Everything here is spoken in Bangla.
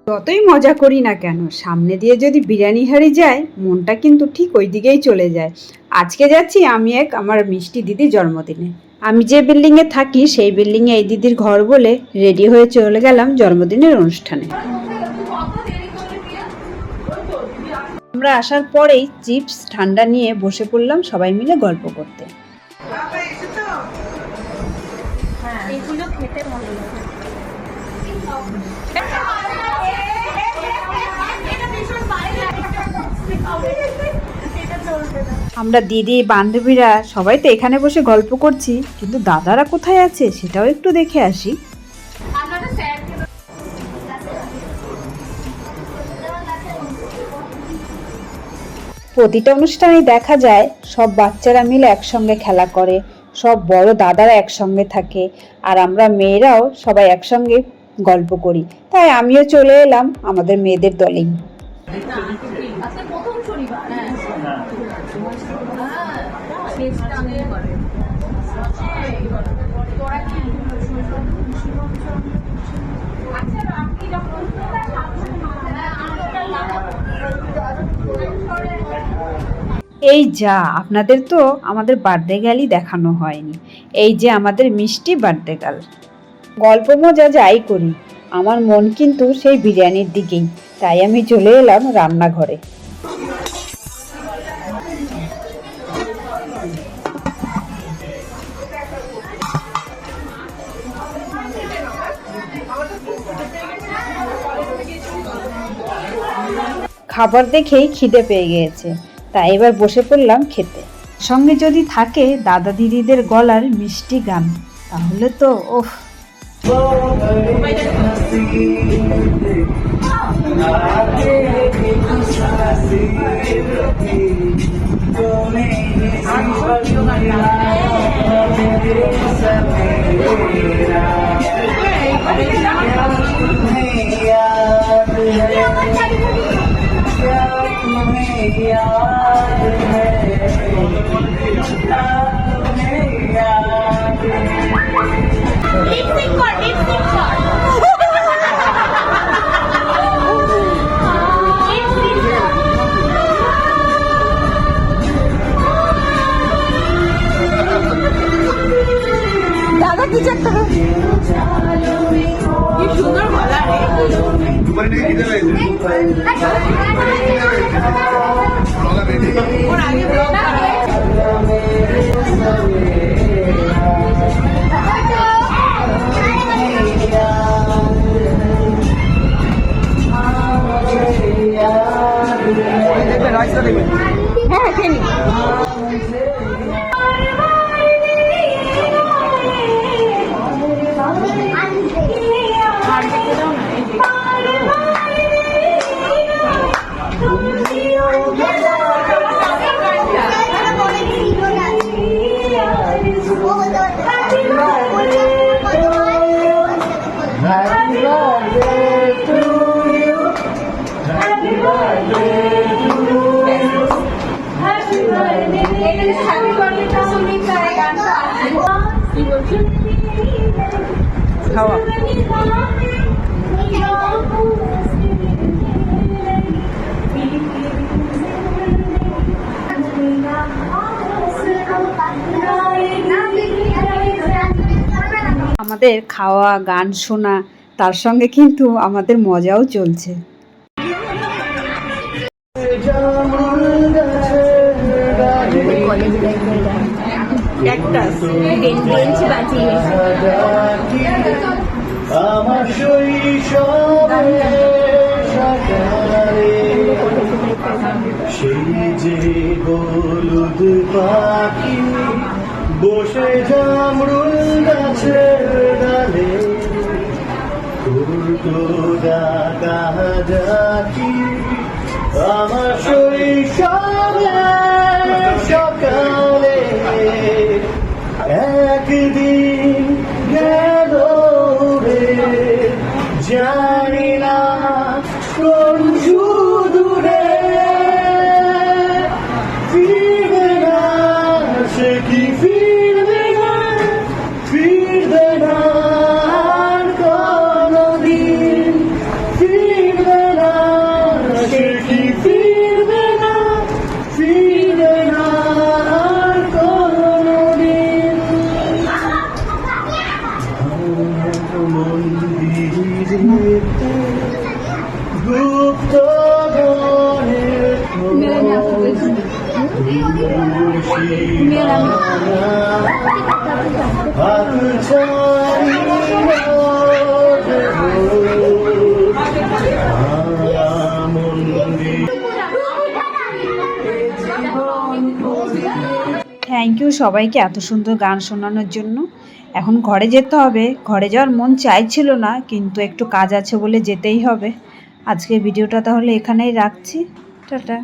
যতই মজা করি না কেন, সামনে দিয়ে যদি বিরিয়ানি হাঁড়ি যায়, মনটা কিন্তু ঠিক ওই দিকেই চলে যায়। আজকে যাচ্ছি আমি আমার মিষ্টি দিদির জন্মদিনে। আমি যে বিল্ডিংয়ে থাকি সেই বিল্ডিংয়ে এই দিদির ঘর বলে রেডি হয়ে চলে গেলাম জন্মদিনের অনুষ্ঠানে। আমরা আসার পরেই চিপস ঠান্ডা নিয়ে বসে পড়লাম সবাই মিলে গল্প করতে। আমরা দিদি বান্ধবীরা সবাই তো এখানে বসে গল্প করছি, কিন্তু দাদারা কোথায় আছে সেটাও একটু দেখে আসি। প্রতিটা অনুষ্ঠানে দেখা যায় সব বাচ্চারা মিলে একসঙ্গে খেলা করে, সব বড় দাদারা একসঙ্গে থাকে, আর আমরা মেয়েরাও সবাই একসঙ্গে গল্প করি। তাই আমিও চলে এলাম আমাদের মেয়েদের দলেই। এই যা, আপনাদের তো আমাদের বার্থডে গার্লই দেখানো হয়নি। এই যে আমাদের মিষ্টি বার্থডে গার্ল। গল্প মজা যাই করি, আমার মন কিন্তু সেই বিরিয়ানির দিকেই। তাই আমি চলে এলাম রান্নাঘরে। খাবার দেখেই খিদে পেয়ে গিয়েছে, তাই এবার বসে পড়লাম খেতে। সঙ্গে যদি থাকে দাদা দিদিদের গলার মিষ্টি গান, তাহলে তো ওহ। দাদা কিছু একটা কি সুন্দর গলা হ্যাঁ খেলি। খাওয়া আমাদের খাওয়া গান শোনা, তার সঙ্গে কিন্তু আমাদের মজাও চলছে। আমার সেই যে হলুদ পাখি বসে জামরুল গাছের ডালে করতো ডাকা ডাকি। আমার শৈশবে সকালে একদিন গেল রে, জানি না কোন সুদূরে ফিরবে না, সে কি ফিরবে না, ফিরবে না কোনদিন, ফিরবে গুপ্ত থ্যাংক ইউ সবাইকে এত সুন্দর গান শোনানোর জন্য। এখন ঘরে যেতে হবে। ঘরে যাওয়ার মন চাইছিল না, কিন্তু একটু কাজ আছে বলে যেতেই হবে। আজকে ভিডিওটা তাহলে এখানেই রাখছি। টাটা।